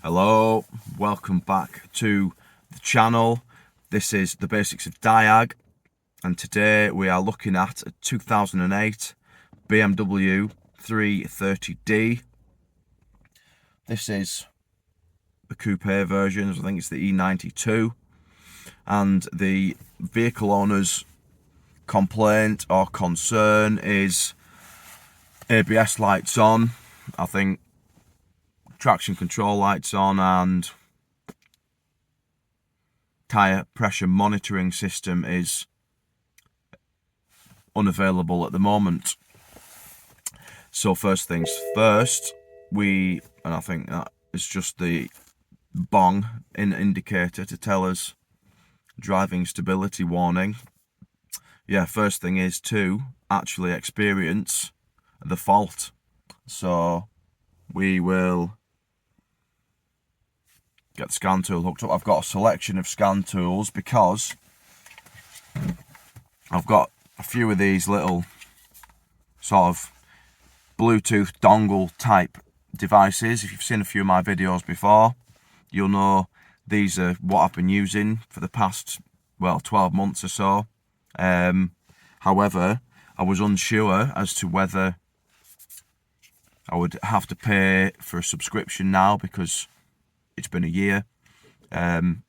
Hello, welcome back to the channel. This is the basics of Diag, and today we are looking at a 2008 BMW 330D. This is the coupe version, I think it's the E92, and the vehicle owner's complaint or concern is ABS lights on, I think traction control lights on, and tyre pressure monitoring system is unavailable at the moment. So first things first, and I think that is just the bong indicator to tell us driving stability warning. Yeah, first thing is to actually experience the fault. So we will get the scan tool hooked up. I've got a selection of scan tools because I've got a few of these little sort of Bluetooth dongle type devices. If you've seen a few of my videos before, you'll know these are what I've been using for the past, 12 months or so. However, I was unsure as to whether I would have to pay for a subscription now because it's been a year, and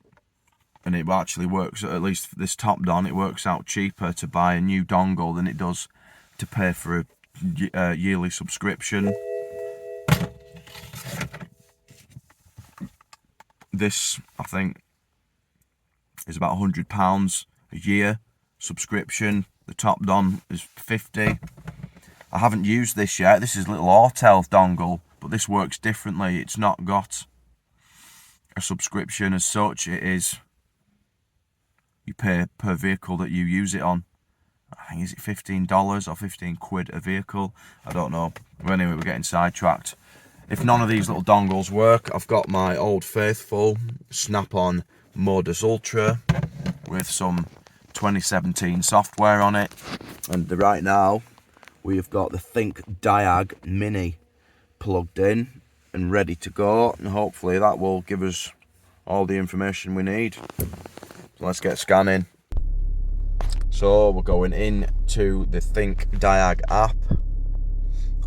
it actually works, at least for this top don, it works out cheaper to buy a new dongle than it does to pay for a yearly subscription. This, I think, is about £100 a year subscription. The top don is 50. I haven't used this yet. This is a little Autel dongle, but this works differently. It's not got a subscription as such. It is, you pay per vehicle that you use it on. I think, is it $15 or 15 quid a vehicle? I don't know. But anyway, we're getting sidetracked. If none of these little dongles work, I've got my old faithful snap-on Modus Ultra with some 2017 software on it. And right now, we've got the Think Diag Mini plugged in and ready to go, and hopefully that will give us all the information we need. So let's get scanning. So we're going into the Think Diag app.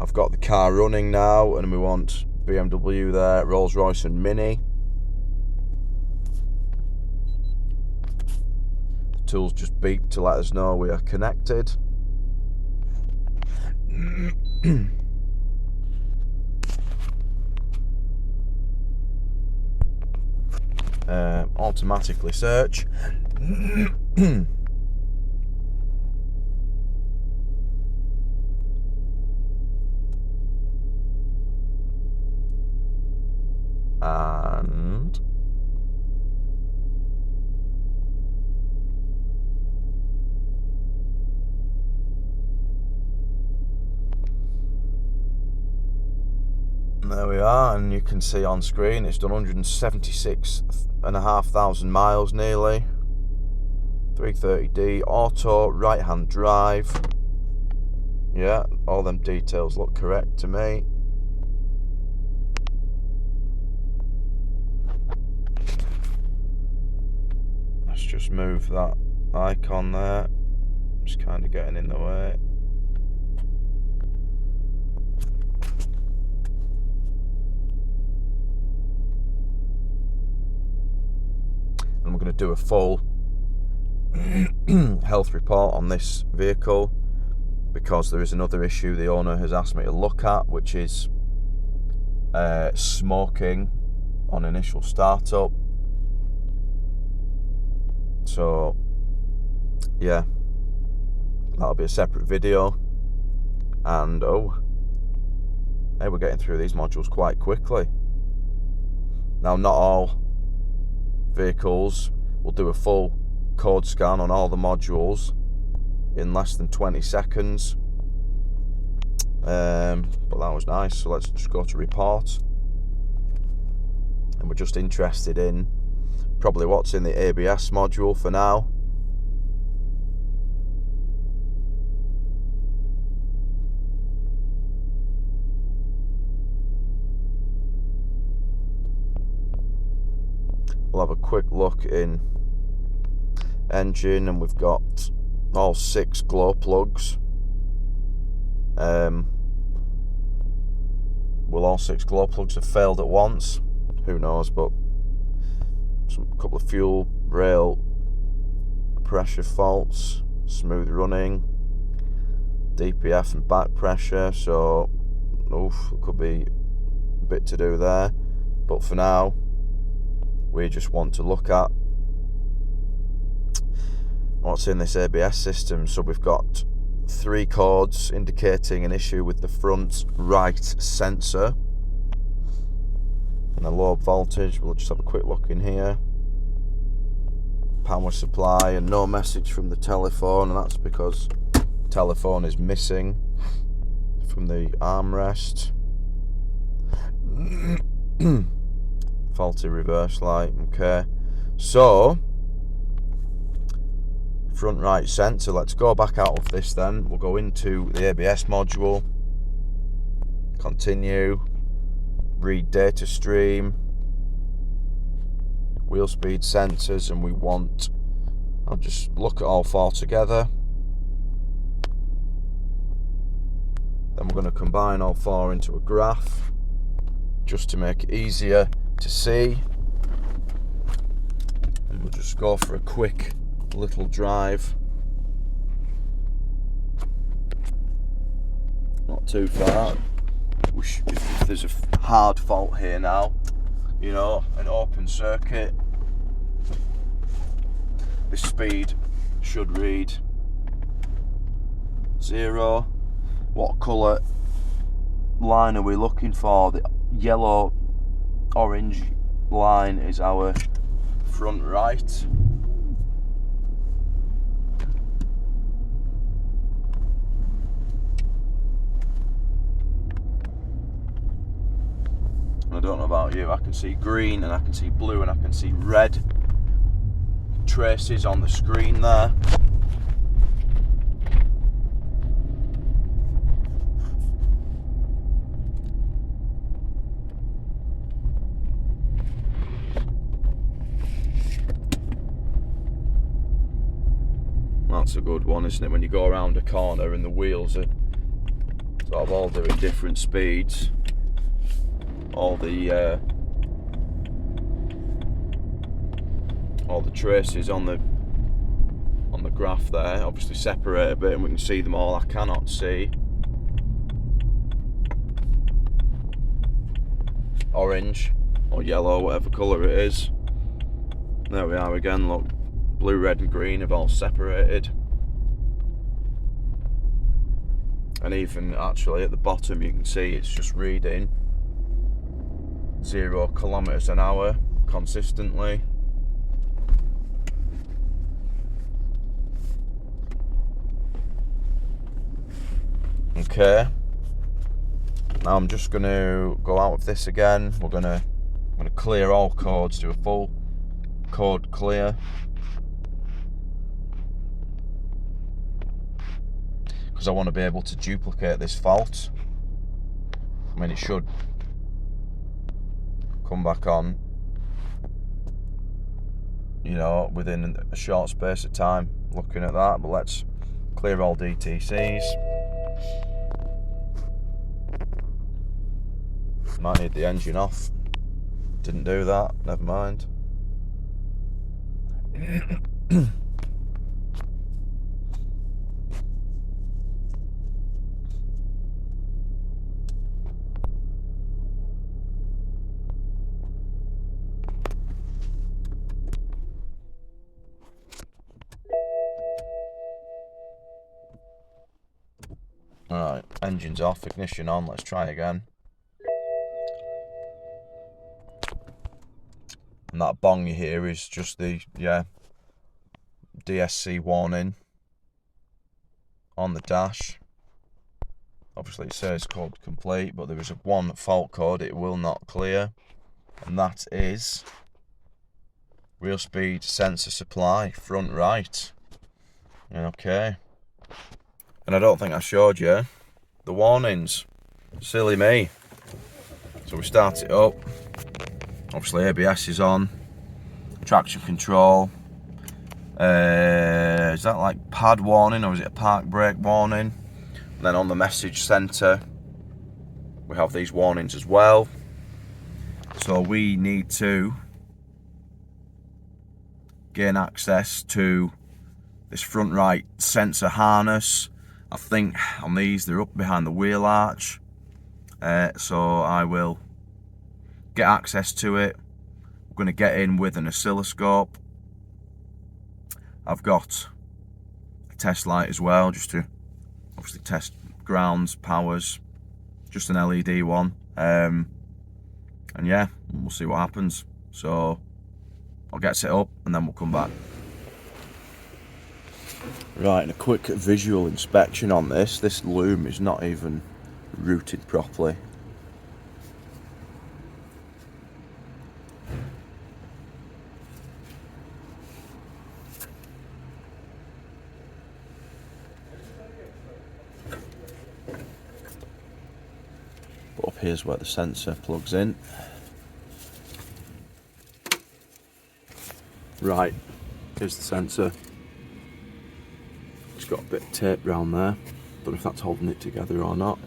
I've got the car running now, and we want BMW there, Rolls-Royce and Mini. The tool's just beeped to let us know we are connected. Automatically search. And there we are, and you can see on screen it's done 176,500 miles nearly. 330D auto, right hand drive. Yeah, all them details look correct to me. Let's just move that icon there. It's kind of getting in the way. And we're going to do a full health report on this vehicle because there is another issue the owner has asked me to look at, which is smoking on initial startup. So yeah, that'll be a separate video. And hey, we're getting through these modules quite quickly. Now, not all vehicles will do a full code scan on all the modules in less than 20 seconds, but that was nice. So let's just go to report, and we're just interested in probably what's in the ABS module for now. we'll have a quick look in engine, and we've got all 6 glow plugs. Will all 6 glow plugs have failed at once? Who knows, but a couple of fuel rail pressure faults, smooth running, DPF and back pressure, so it could be a bit to do there. But for now, we just want to look at what's in this ABS system. So we've got 3 codes indicating an issue with the front right sensor and a low voltage. We'll just have a quick look in here. Power supply, and no message from the telephone, and that's because the telephone is missing from the armrest. Faulty reverse light. Okay, so front right sensor. Let's go back out of this then. We'll go into the ABS module, continue, read data stream, wheel speed sensors, and I'll just look at all 4 together. Then we're going to combine all 4 into a graph just to make it easier to see. And we'll just go for a quick little drive. Not too far. If there's a hard fault here now, an open circuit, this speed should read 0. What colour line are we looking for? The yellow orange line is our front right. I don't know about you, I can see green and I can see blue and I can see red traces on the screen there. That's a good one, isn't it? When you go around a corner and the wheels are sort of all doing different speeds. All the traces on the graph there obviously separate a bit, and we can see them all. I cannot see orange or yellow, whatever colour it is. There we are again. Look, blue, red, and green have all separated, and even actually at the bottom you can see it's just reading 0 kilometers an hour consistently. Okay, now I'm just going to go out of this again. I'm going to clear all codes, do a full code clear, because I want to be able to duplicate this fault. I mean, it should come back on, within a short space of time looking at that. But let's clear all DTCs. Might need the engine off. Didn't do that, never mind. Alright, engine's off, ignition on, let's try again. And that bong you hear is just the, DSC warning on the dash. Obviously it says code complete, but there is one fault code it will not clear, and that is wheel speed sensor supply, front right. Okay. And I don't think I showed you the warnings. Silly me. So we start it up. Obviously ABS is on. traction control. Is that like pad warning or is it a park brake warning? And then on the message center we have these warnings as well. So we need to gain access to this front right sensor harness. I think on these they're up behind the wheel arch. So I will get access to it. We're going to get in with an oscilloscope. I've got a test light as well, just to obviously test grounds, powers, just an LED one. And yeah, we'll see what happens. So I'll get set up and then we'll come back. Right, and a quick visual inspection on this. This loom is not even routed properly. But up here's where the sensor plugs in. Right, here's the sensor. It's got a bit of tape around there. Don't know if that's holding it together or not.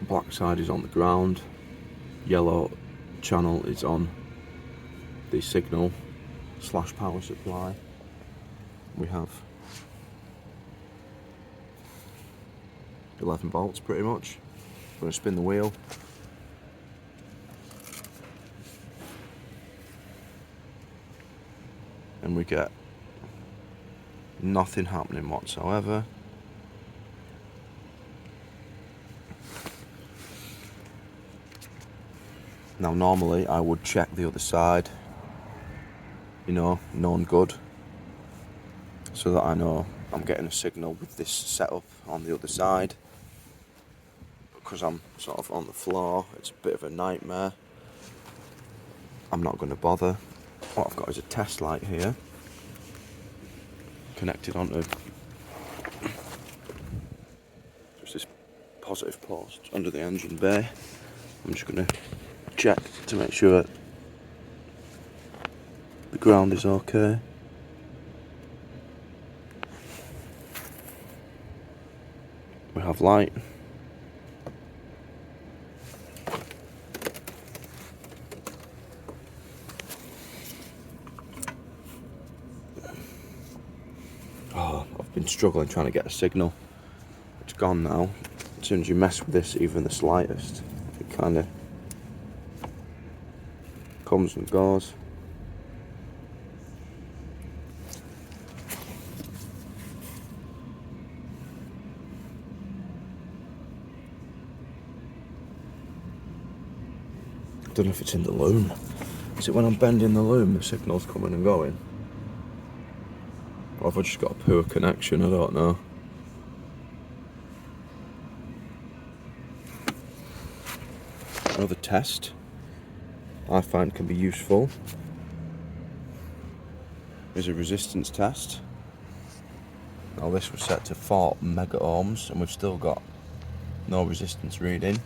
Black side is on the ground. Yellow channel is on the signal / power supply. We have 11 volts pretty much. I'm going to spin the wheel. And we get nothing happening whatsoever. Now normally I would check the other side, you know, known good, so that I know I'm getting a signal with this setup on the other side. Because I'm sort of on the floor, it's a bit of a nightmare. I'm not going to bother. What I've got is a test light here, connected onto just this positive post under the engine bay. I'm just going to check to make sure the ground is okay. We have light. Oh, I've been struggling trying to get a signal. It's gone now. As soon as you mess with this even the slightest, it kind of comes and goes. I don't know if it's in the loom. Is it when I'm bending the loom the signal's coming and going? Or have I just got a poor connection? I don't know. Another test I find can be useful is a resistance test. Now this was set to 4 mega ohms and we've still got no resistance reading.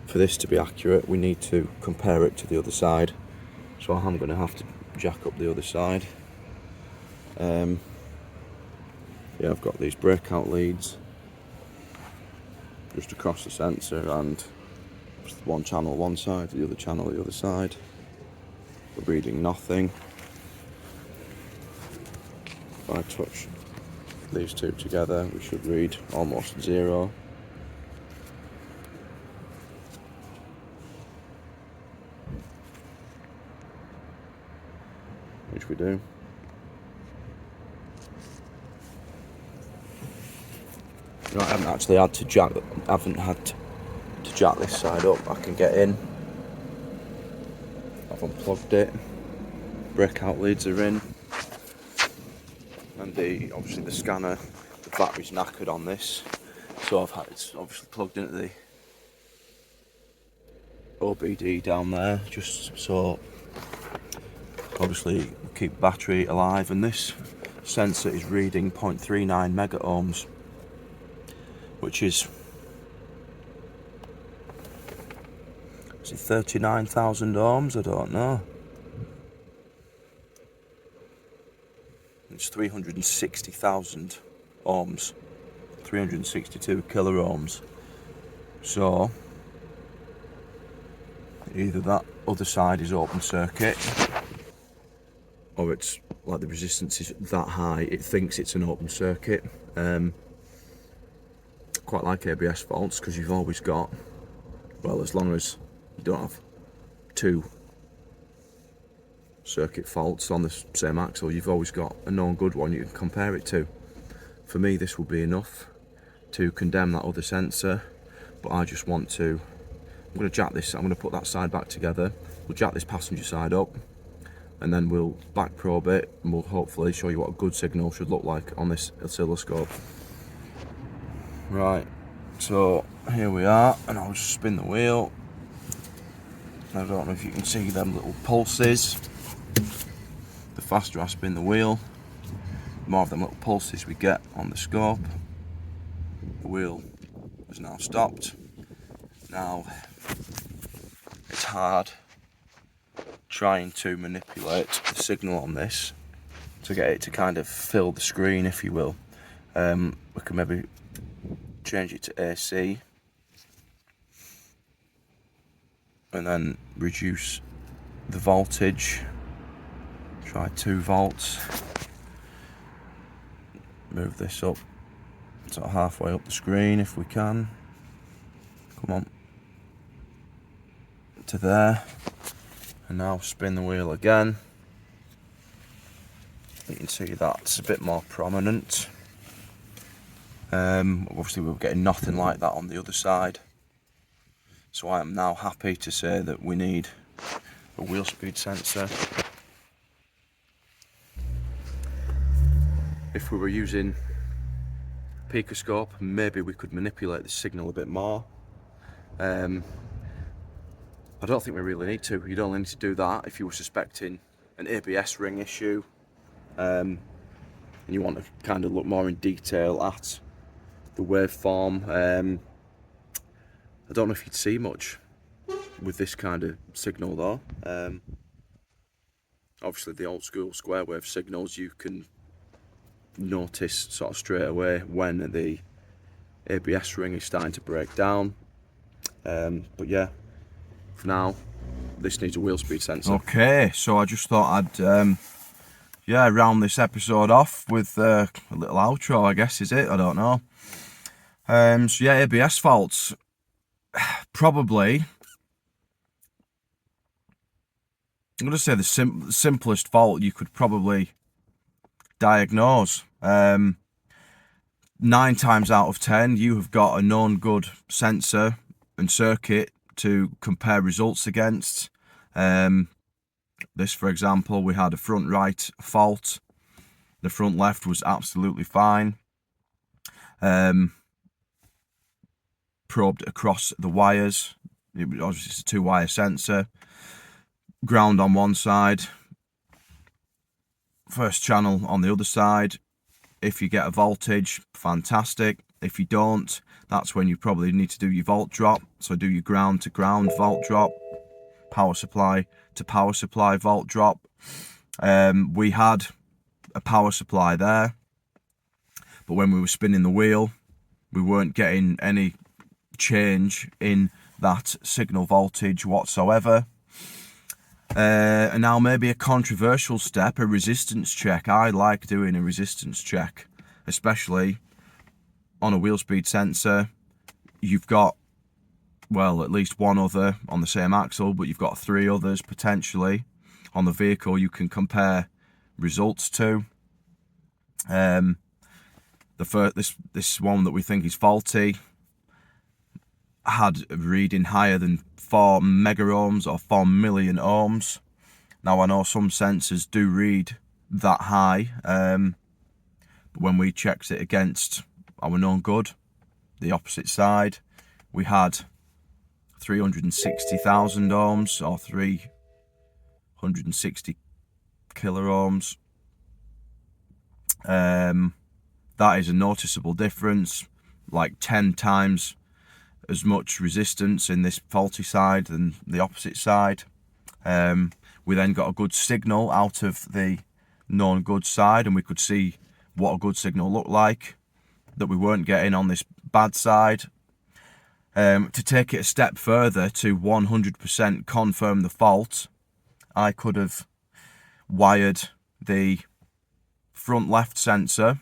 For this to be accurate, we need to compare it to the other side. So I'm going to have to jack up the other side. Yeah, I've got these breakout leads just across the sensor, and one channel one side, the other channel the other side. We're reading nothing. If I touch these two together, we should read almost 0. Which we do. Right, I haven't actually had to jack. I haven't had to jack this side up. I can get in. I've unplugged it. Breakout leads are in, and obviously the scanner, the battery's knackered on this, so it's obviously plugged into the OBD down there, just so obviously keep battery alive. And this sensor is reading 0.39 mega ohms, which is Is it 39,000 ohms? I don't know. It's 360,000 ohms. 362 kilo ohms. So either that other side is open circuit, or it's like the resistance is that high it thinks it's an open circuit. Quite like ABS faults because you've always got, well, as long as you don't have two circuit faults on the same axle, you've always got a known good one you can compare it to. For me, this will be enough to condemn that other sensor, but I just want to, I'm going to jack this, I'm going to put that side back together, we'll jack this passenger side up, and then we'll back probe it, and we'll hopefully show you what a good signal should look like on this oscilloscope. Right, so here we are, and I'll just spin the wheel. I don't know if you can see them little pulses. The faster I spin the wheel, the more of them little pulses we get on the scope. The wheel has now stopped. Now, it's hard trying to manipulate the signal on this to get it to kind of fill the screen, if you will. We can maybe change it to AC and then reduce the voltage. Try 2 volts. Move this up sort of halfway up the screen if we can. Come on. To there. And now spin the wheel again. You can see that's a bit more prominent. Obviously we were getting nothing like that on the other side. So I am now happy to say that we need a wheel speed sensor. If we were using picoscope, maybe we could manipulate the signal a bit more. I don't think we really need to. You'd only need to do that if you were suspecting an ABS ring issue, and you want to kind of look more in detail at the waveform. I don't know if you'd see much with this kind of signal though. Obviously the old school square wave signals you can notice sort of straight away when the ABS ring is starting to break down. But yeah, for now this needs a wheel speed sensor. Okay, so I just thought I'd round this episode off with a little outro, I guess, is it? I don't know. So yeah, ABS faults, probably I'm going to say the simplest fault you could probably diagnose. 9 times out of 10 you have got a known good sensor and circuit to compare results against. This, for example, we had a front right fault, the front left was absolutely fine. Probed across the wires, it was obviously a 2-wire sensor, ground on one side, first channel on the other side. If you get a voltage, fantastic. If you don't, that's when you probably need to do your volt drop. So do your ground to ground volt drop, power supply to power supply volt drop. We had a power supply there, but when we were spinning the wheel, we weren't getting any change in that signal voltage whatsoever. And now maybe a controversial step, a resistance check. I like doing a resistance check, especially on a wheel speed sensor. You've got, well, at least one other on the same axle, but you've got 3 others potentially on the vehicle you can compare results to. This one that we think is faulty had a reading higher than 4 mega ohms or 4 million ohms. Now I know some sensors do read that high, but when we checked it against our known good, the opposite side, we had 360,000 ohms or 360 kilo ohms. That is a noticeable difference, like 10 times as much resistance in this faulty side than the opposite side. We then got a good signal out of the known good side, and we could see what a good signal looked like that we weren't getting on this bad side. To take it a step further to 100% confirm the fault, I could have wired the front left sensor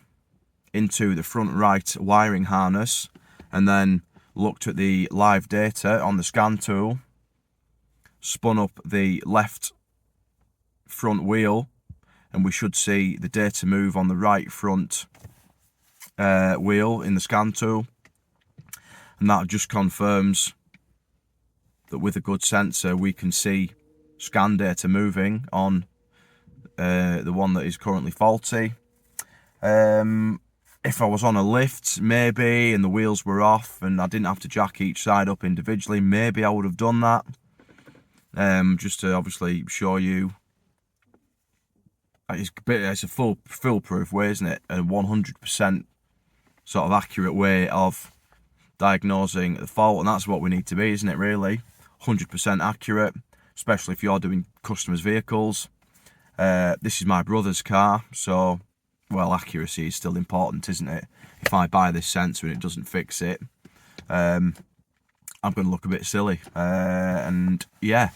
into the front right wiring harness and then looked at the live data on the scan tool, spun up the left front wheel, and we should see the data move on the right front wheel in the scan tool. And that just confirms that with a good sensor we can see scan data moving on the one that is currently faulty. If I was on a lift maybe and the wheels were off and I didn't have to jack each side up individually, maybe I would have done that, just to obviously show you. It's a foolproof way, isn't it? A 100% sort of accurate way of diagnosing the fault, and that's what we need to be, isn't it, really? 100% accurate, especially if you're doing customers' vehicles. This is my brother's car, so, well, accuracy is still important, isn't it? If I buy this sensor and it doesn't fix it, I'm going to look a bit silly. And yeah,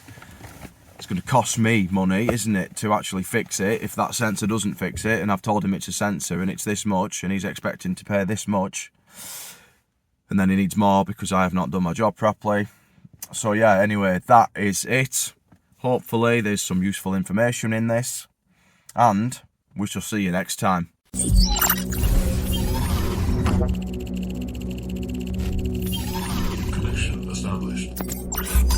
it's going to cost me money, isn't it, to actually fix it if that sensor doesn't fix it, and I've told him it's a sensor and it's this much and he's expecting to pay this much, and then he needs more because I have not done my job properly. So yeah, anyway, that is it. Hopefully there's some useful information in this, and we shall see you next time. Connection established.